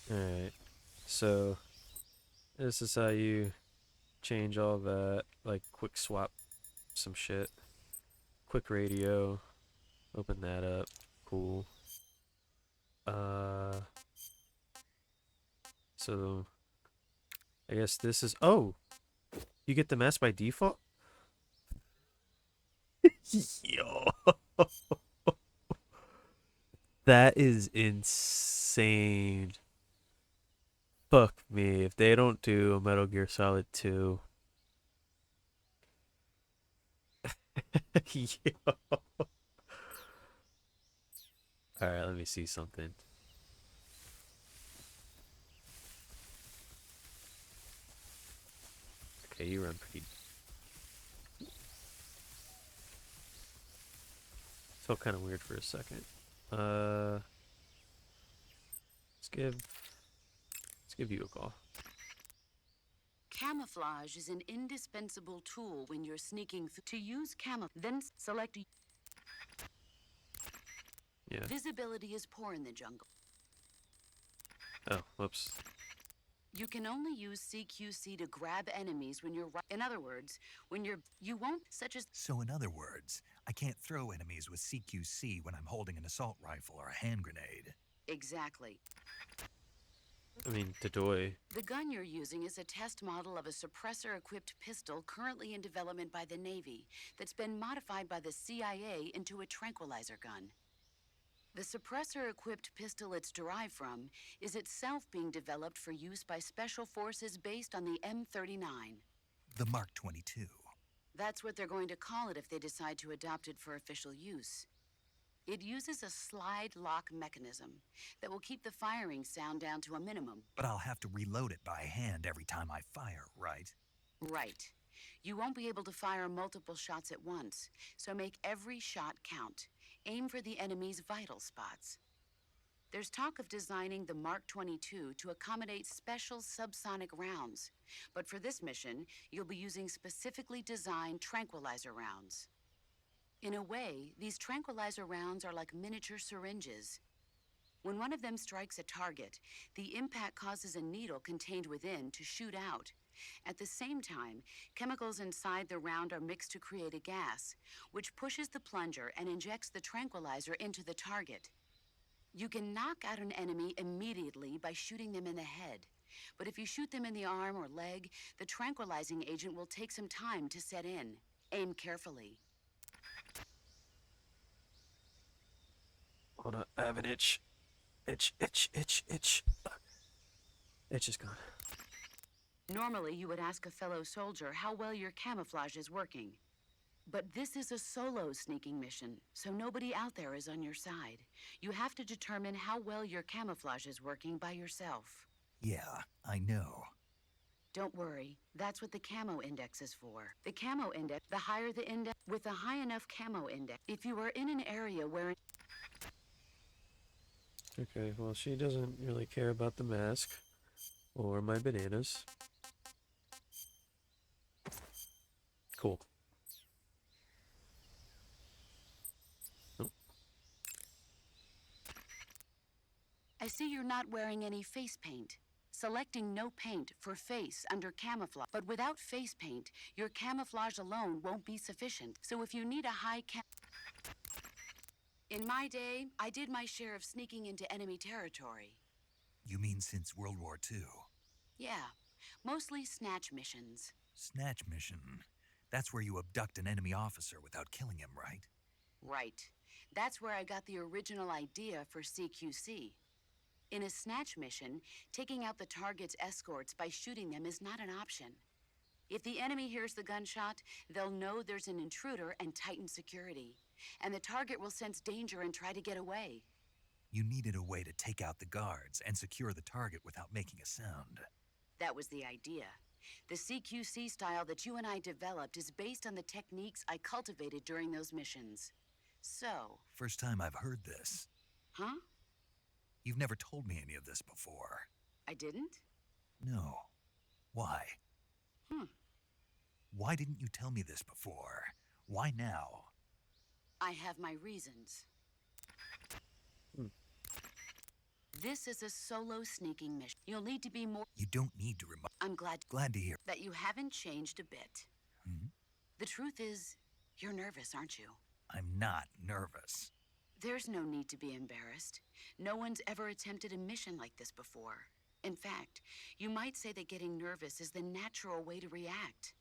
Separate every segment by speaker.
Speaker 1: Alright, so this is how you change all that, like quick swap some shit. Quick radio, open that up, cool. Uh, so I guess this is, oh, you get the mask by default? Yo, that is insane. Fuck me, if they don't do a Metal Gear Solid 2. Yo. Alright, let me see something. Okay, you run pretty. Felt kind of weird for a second. Uh, let's give let's give you a call.
Speaker 2: Camouflage is an indispensable tool when you're sneaking through. To use camouflage, then select.
Speaker 1: Yeah.
Speaker 2: Visibility is poor in the jungle.
Speaker 1: Oh, whoops.
Speaker 2: You can only use CQC to grab enemies when you're. In other words, when you won't, such as.
Speaker 3: So in other words, I can't throw enemies with CQC when I'm holding an assault rifle or a hand grenade.
Speaker 2: Exactly.
Speaker 1: I mean, Dodoy.
Speaker 2: The gun you're using is a test model of a suppressor-equipped pistol currently in development by the Navy that's been modified by the CIA into a tranquilizer gun. The suppressor-equipped pistol it's derived from is itself being developed for use by special forces based on the M39.
Speaker 3: The Mark 22.
Speaker 2: That's what they're going to call it if they decide to adopt it for official use. It uses a slide lock mechanism that will keep the firing sound down to a minimum.
Speaker 3: But I'll have to reload it by hand every time I fire, right?
Speaker 2: Right. You won't be able to fire multiple shots at once, so make every shot count. Aim for the enemy's vital spots. There's talk of designing the Mark 22 to accommodate special subsonic rounds, but for this mission, you'll be using specifically designed tranquilizer rounds. In a way, these tranquilizer rounds are like miniature syringes. When one of them strikes a target, the impact causes a needle contained within to shoot out. At the same time, chemicals inside the round are mixed to create a gas, which pushes the plunger and injects the tranquilizer into the target. You can knock out an enemy immediately by shooting them in the head. But if you shoot them in the arm or leg, the tranquilizing agent will take some time to set in. Aim carefully.
Speaker 1: Hold on, I have an itch. Itch, itch, itch, itch. Itch is gone.
Speaker 2: Normally, you would ask a fellow soldier how well your camouflage is working. But this is a solo sneaking mission, so nobody out there is on your side. You have to determine how well your camouflage is working by yourself.
Speaker 3: Yeah, I know.
Speaker 2: Don't worry, that's what the camo index is for. The camo index, the higher the index, with a high enough camo index, if you are in an area where...
Speaker 1: Okay, well, she doesn't really care about the mask or my bananas. Cool. Nope.
Speaker 2: I see you're not wearing any face paint. Selecting no paint for face under camouflage. But without face paint, your camouflage alone won't be sufficient. So if you need a high In my day, I did my share of sneaking into enemy territory.
Speaker 3: You mean since World War II?
Speaker 2: Yeah, mostly snatch missions.
Speaker 3: Snatch mission. That's where you abduct an enemy officer without killing him, right?
Speaker 2: Right. That's where I got the original idea for CQC. In a snatch mission, taking out the target's escorts by shooting them is not an option. If the enemy hears the gunshot, they'll know there's an intruder and tighten security. And the target will sense danger and try to get away.
Speaker 3: You needed a way to take out the guards and secure the target without making a sound.
Speaker 2: That was the idea. The CQC style that you and I developed is based on the techniques I cultivated during those missions. So...
Speaker 3: First time I've heard this.
Speaker 2: Huh?
Speaker 3: You've never told me any of this before.
Speaker 2: I didn't?
Speaker 3: No. Why?
Speaker 2: Hmm.
Speaker 3: Why didn't you tell me this before? Why now?
Speaker 2: I have my reasons. This is a solo sneaking mission. You'll need to be more.
Speaker 3: You don't need to remind.
Speaker 2: I'm glad
Speaker 3: To hear.
Speaker 2: that you haven't changed a bit.
Speaker 3: Hmm?
Speaker 2: The truth is, you're nervous, aren't you?
Speaker 3: I'm not nervous.
Speaker 2: There's no need to be embarrassed. No one's ever attempted a mission like this before. In fact, you might say that getting nervous is the natural way to react.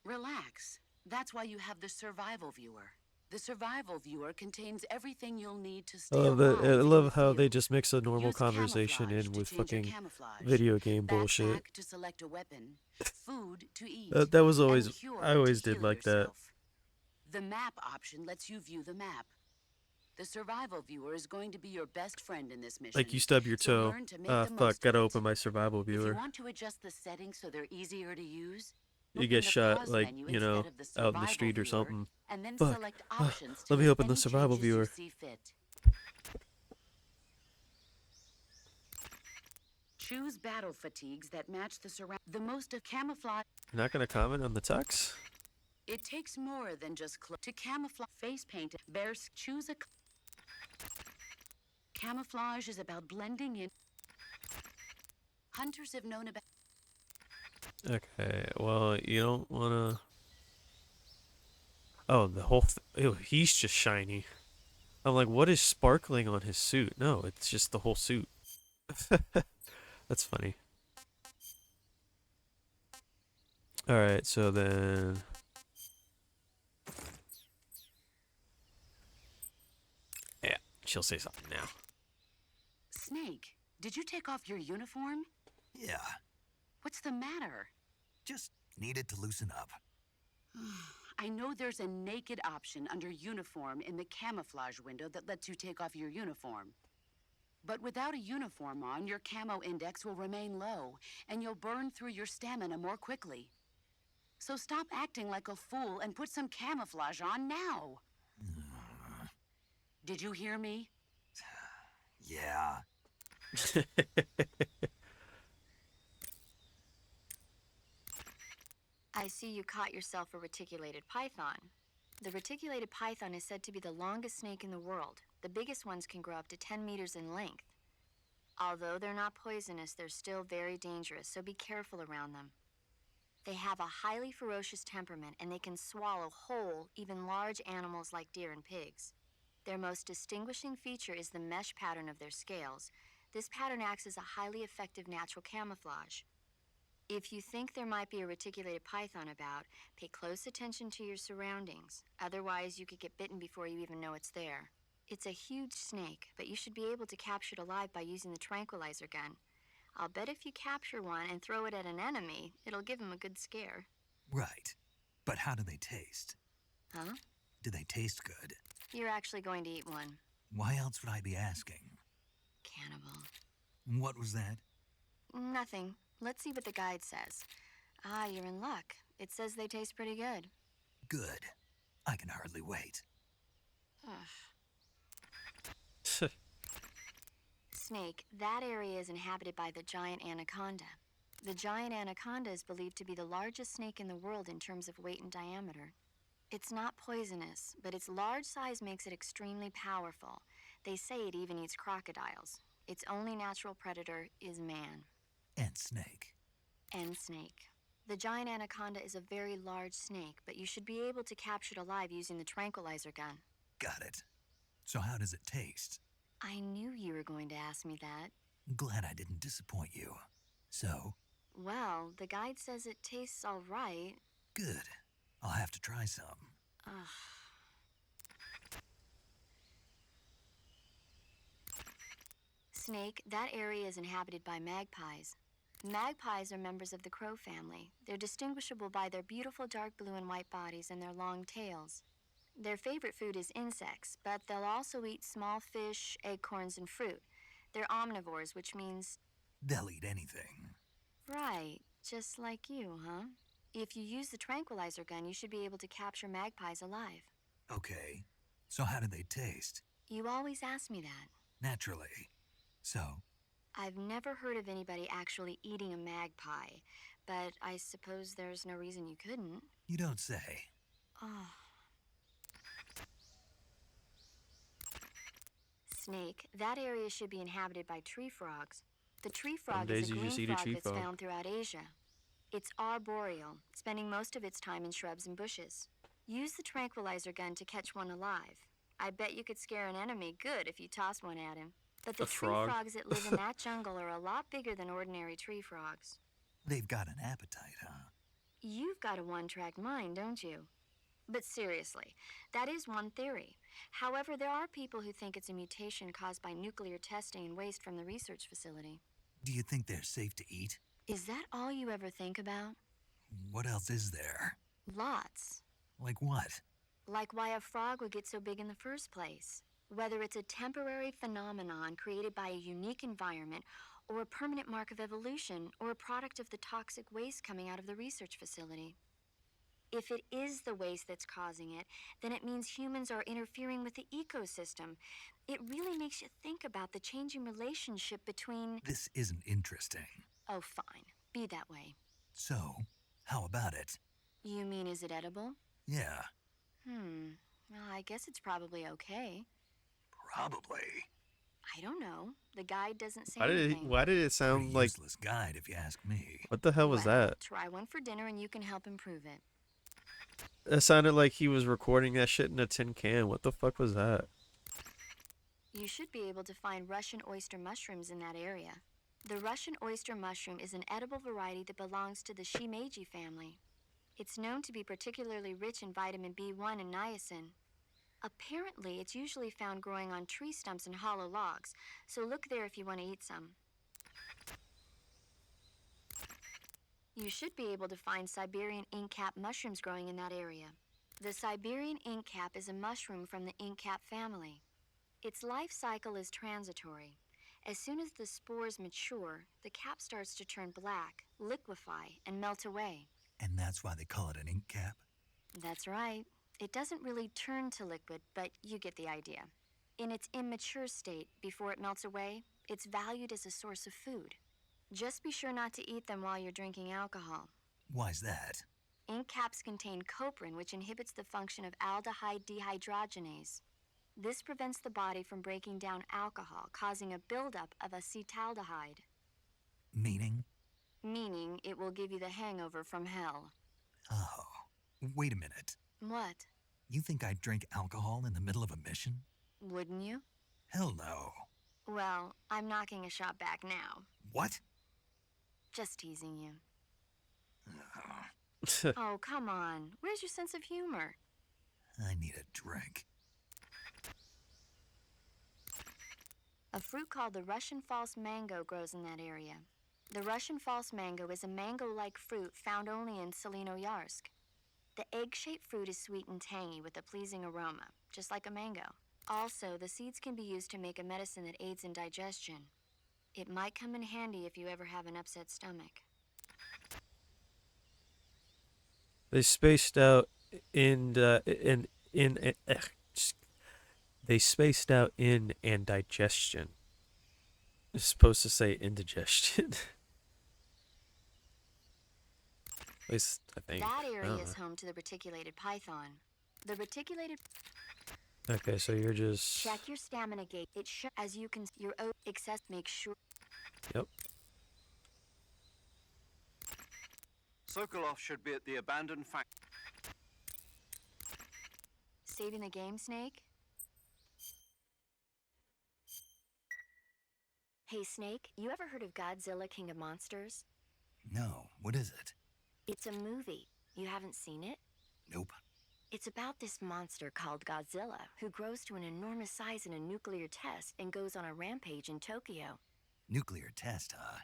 Speaker 2: Relax. That's why you have the survival viewer. The survival viewer contains everything you'll need to stay alive
Speaker 1: I
Speaker 2: in the
Speaker 1: love how they
Speaker 2: field.
Speaker 1: just mix a normal
Speaker 2: Use
Speaker 1: conversation
Speaker 2: camouflage
Speaker 1: in
Speaker 2: to
Speaker 1: with
Speaker 2: change your
Speaker 1: fucking
Speaker 2: camouflage,
Speaker 1: video game bullshit.
Speaker 2: backpack to select a weapon, food to eat,
Speaker 1: That was
Speaker 2: and
Speaker 1: always,
Speaker 2: cure
Speaker 1: I always
Speaker 2: to
Speaker 1: did
Speaker 2: heal
Speaker 1: like that.
Speaker 2: yourself. The map option lets you view the map. The survival viewer is going to be your best friend in this mission.
Speaker 1: Like you stub your
Speaker 2: so
Speaker 1: toe.
Speaker 2: learn to make the
Speaker 1: Fuck,
Speaker 2: most
Speaker 1: gotta
Speaker 2: of it.
Speaker 1: open my survival
Speaker 2: If you
Speaker 1: viewer.
Speaker 2: want to adjust the settings so they're easier to use,
Speaker 1: You
Speaker 2: open
Speaker 1: get
Speaker 2: the
Speaker 1: shot,
Speaker 2: pause
Speaker 1: like,
Speaker 2: menu
Speaker 1: you know,
Speaker 2: instead of the
Speaker 1: out in the
Speaker 2: survival
Speaker 1: street or
Speaker 2: viewer,
Speaker 1: something.
Speaker 2: and then
Speaker 1: Fuck.
Speaker 2: select options to
Speaker 1: Let me
Speaker 2: make
Speaker 1: open the
Speaker 2: any
Speaker 1: survival
Speaker 2: changes you
Speaker 1: viewer.
Speaker 2: see fit. Choose battle fatigues that match the surround. The most of camouflage.
Speaker 1: You're not gonna comment on the tux?
Speaker 2: It takes more than just to camouflage. Face paint. Bears. Choose a. Camouflage is about blending in. Hunters have known about.
Speaker 1: Okay, well, you don't wanna... Oh, the whole ew, he's just shiny. I'm like, what is sparkling on his suit? No, it's just the whole suit. That's funny. Alright, so then... Yeah, she'll say something now.
Speaker 2: Snake, did you take off your uniform?
Speaker 3: Yeah,
Speaker 2: What's the matter?
Speaker 3: just needed to loosen up.
Speaker 2: I know there's a naked option under uniform in the camouflage window that lets you take off your uniform. But without a uniform on, your camo index will remain low, and you'll burn through your stamina more quickly. So stop acting like a fool and put some camouflage on now. Did you hear me?
Speaker 3: Yeah.
Speaker 4: I see you caught yourself a reticulated python. The reticulated python is said to be the longest snake in the world. The biggest ones can grow up to 10 meters in length. Although they're not poisonous, they're still very dangerous, so be careful around them. They have a highly ferocious temperament, and they can swallow whole, even large animals like deer and pigs. Their most distinguishing feature is the mesh pattern of their scales. This pattern acts as a highly effective natural camouflage. If you think there might be a reticulated python about, pay close attention to your surroundings. Otherwise, you could get bitten before you even know it's there. It's a huge snake, but you should be able to capture it alive by using the tranquilizer gun. I'll bet if you capture one and throw it at an enemy, it'll give him a good scare.
Speaker 3: Right. But how do they taste?
Speaker 4: Huh?
Speaker 3: Do they taste good?
Speaker 4: You're actually going to eat one.
Speaker 3: Why else would I be asking?
Speaker 4: Cannibal.
Speaker 3: What was that?
Speaker 4: Nothing. Let's see what the guide says. Ah, you're in luck. It says they taste pretty good.
Speaker 3: Good. I can hardly wait.
Speaker 4: Ugh. Snake, that area is inhabited by the giant anaconda. The giant anaconda is believed to be the largest snake in the world in terms of weight and diameter. It's not poisonous, but its large size makes it extremely powerful. They say it even eats crocodiles. Its only natural predator is man.
Speaker 3: And snake.
Speaker 4: And snake. The giant anaconda is a very large snake, but you should be able to capture it alive using the tranquilizer gun.
Speaker 3: Got it. So how does it taste?
Speaker 4: I knew you were going to ask me that.
Speaker 3: Glad I didn't disappoint you. So?
Speaker 4: Well, the guide says it tastes all right.
Speaker 3: Good. I'll have to try some.
Speaker 4: Ugh. Snake, that area is inhabited by magpies. Magpies are members of the crow family. They're distinguishable by their beautiful dark blue and white bodies and their long tails. Their favorite food is insects, but they'll also eat small fish, acorns, and fruit. They're omnivores, which means...
Speaker 3: They'll eat anything.
Speaker 4: Right, just like you, huh? If you use the tranquilizer gun, you should be able to capture magpies alive.
Speaker 3: Okay. So how do they taste?
Speaker 4: You always ask me that.
Speaker 3: Naturally. So?
Speaker 4: I've never heard of anybody actually eating a magpie, but I suppose there's no reason you couldn't.
Speaker 3: You don't say.
Speaker 4: Oh. Snake, that area should be inhabited by tree frogs. The tree
Speaker 1: Some
Speaker 4: frog is
Speaker 1: days
Speaker 4: a
Speaker 1: you
Speaker 4: green
Speaker 1: just eat a
Speaker 4: frog
Speaker 1: tree
Speaker 4: that's
Speaker 1: frog.
Speaker 4: found throughout Asia. It's arboreal, spending most of its time in shrubs and bushes. Use the tranquilizer gun to catch one alive. I bet you could scare an enemy good if you toss one at him. But the
Speaker 1: A
Speaker 4: tree
Speaker 1: frog.
Speaker 4: frogs that live in that jungle are a lot bigger than ordinary tree frogs.
Speaker 3: They've got an appetite, huh?
Speaker 4: You've got a one-track mind, don't you? But seriously, that is one theory. However, there are people who think it's a mutation caused by nuclear testing and waste from the research facility.
Speaker 3: Do you think they're safe to eat?
Speaker 4: Is that all you ever think about?
Speaker 3: What else is there?
Speaker 4: Lots.
Speaker 3: Like what?
Speaker 4: Like why a frog would get so big in the first place. Whether it's a temporary phenomenon created by a unique environment, or a permanent mark of evolution, or a product of the toxic waste coming out of the research facility. If it is the waste that's causing it, then it means humans are interfering with the ecosystem. It really makes you think about the changing relationship between...
Speaker 3: This isn't interesting.
Speaker 4: Oh, fine. Be that way.
Speaker 3: So, how about it?
Speaker 4: You mean, is it edible?
Speaker 3: Yeah,
Speaker 4: Well, I guess it's probably okay.
Speaker 3: probably.
Speaker 4: I don't know. The guide doesn't say
Speaker 1: Why did
Speaker 4: anything.
Speaker 1: Why did it sound
Speaker 3: Pretty
Speaker 1: like?
Speaker 3: useless guide, if you ask me.
Speaker 1: What the hell was that?
Speaker 4: Try one for dinner and you can help improve it.
Speaker 1: It sounded like he was recording that shit in a tin can. What the fuck was that?
Speaker 4: You should be able to find Russian oyster mushrooms in that area. The Russian oyster mushroom is an edible variety that belongs to the shimeji family. It's known to be particularly rich in vitamin B1 and niacin. Apparently, it's usually found growing on tree stumps and hollow logs, so look there if you want to eat some. You should be able to find Siberian inkcap mushrooms growing in that area. The Siberian inkcap is a mushroom from the inkcap family. Its life cycle is transitory. As soon as the spores mature, the cap starts to turn black, liquefy, and melt away.
Speaker 3: And that's why they call it an ink cap?
Speaker 4: That's right. It doesn't really turn to liquid, but you get the idea. In its immature state, before it melts away, it's valued as a source of food. Just be sure not to eat them while you're drinking alcohol.
Speaker 3: Why's that?
Speaker 4: Ink caps contain coprin, which inhibits the function of aldehyde dehydrogenase. This prevents the body from breaking down alcohol, causing a buildup of acetaldehyde.
Speaker 3: Meaning?
Speaker 4: Meaning it will give you the hangover from hell.
Speaker 3: Oh, wait a minute.
Speaker 4: What?
Speaker 3: You think I'd drink alcohol in the middle of a mission?
Speaker 4: Wouldn't you?
Speaker 3: Hell no.
Speaker 4: Well, I'm knocking a shot back now.
Speaker 3: What?
Speaker 4: Just teasing you. Oh, come on. Where's your sense of humor?
Speaker 3: I need a drink.
Speaker 4: A fruit called the Russian false mango grows in that area. The Russian false mango is a mango-like fruit found only in Selinoyarsk. The egg-shaped fruit is sweet and tangy with a pleasing aroma, just like a mango. Also, the seeds can be used to make a medicine that aids in digestion. It might come in handy if you ever have an upset stomach.
Speaker 1: They spaced out they spaced out in and digestion. It's supposed to say indigestion. At least I think.
Speaker 4: That
Speaker 1: I
Speaker 4: area
Speaker 1: don't
Speaker 4: is
Speaker 1: know.
Speaker 4: home to the reticulated python. The reticulated...
Speaker 1: Okay, so you're just.
Speaker 4: Check your stamina gauge. It should, as you can, your excess. Make sure.
Speaker 1: Yep.
Speaker 5: Sokolov should be at the abandoned factory.
Speaker 4: Saving the game, Snake? Hey, Snake, you ever heard of Godzilla King of Monsters?
Speaker 3: No, what is it?
Speaker 4: It's a movie. You haven't seen it?
Speaker 3: Nope.
Speaker 4: It's about this monster called Godzilla, who grows to an enormous size in a nuclear test and goes on a rampage in Tokyo.
Speaker 3: Nuclear test, huh?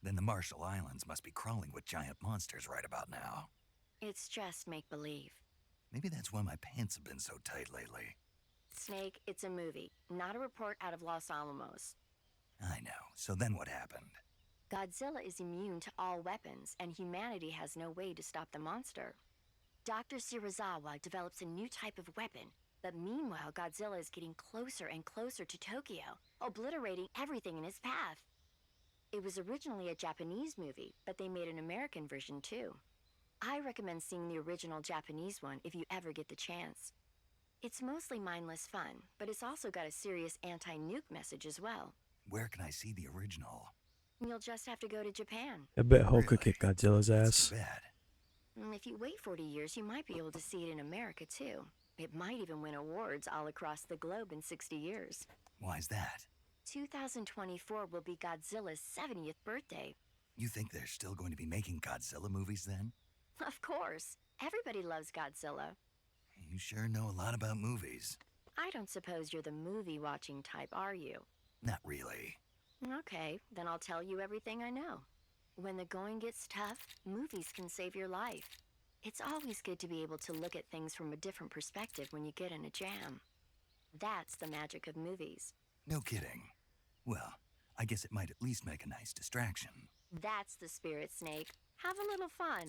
Speaker 3: Then the Marshall Islands must be crawling with giant monsters right about now.
Speaker 4: It's just make-believe.
Speaker 3: Maybe that's why my pants have been so tight lately.
Speaker 4: Snake, it's a movie, not a report out of Los Alamos.
Speaker 3: I know. So then what happened?
Speaker 4: Godzilla is immune to all weapons, and humanity has no way to stop the monster. Dr. Shirazawa develops a new type of weapon, but meanwhile Godzilla is getting closer and closer to Tokyo, obliterating everything in his path. It was originally a Japanese movie, but they made an American version too. I recommend seeing the original Japanese one if you ever get the chance. It's mostly mindless fun, but it's also got a serious anti-nuke message as well.
Speaker 3: Where can I see the original?
Speaker 4: You'll just have to go to Japan.
Speaker 1: I bet Hulk could
Speaker 3: Really?
Speaker 1: kick Godzilla's
Speaker 3: That's too
Speaker 1: ass.
Speaker 3: bad.
Speaker 4: If you wait 40 years, you might be able to see it in America too. It might even win awards all across the globe in 60 years.
Speaker 3: Why's that?
Speaker 4: 2024 will be Godzilla's 70th birthday.
Speaker 3: You think they're still going to be making Godzilla movies then?
Speaker 4: Of course. Everybody loves Godzilla.
Speaker 3: You sure know a lot about movies.
Speaker 4: I don't suppose you're the movie-watching type, are you?
Speaker 3: Not really.
Speaker 4: Okay, then I'll tell you everything I know. When the going gets tough, movies can save your life. It's always good to be able to look at things from a different perspective when you get in a jam. That's the magic of movies.
Speaker 3: No kidding. Well, I guess it might at least make a nice distraction.
Speaker 4: That's the spirit, Snake. Have a little fun.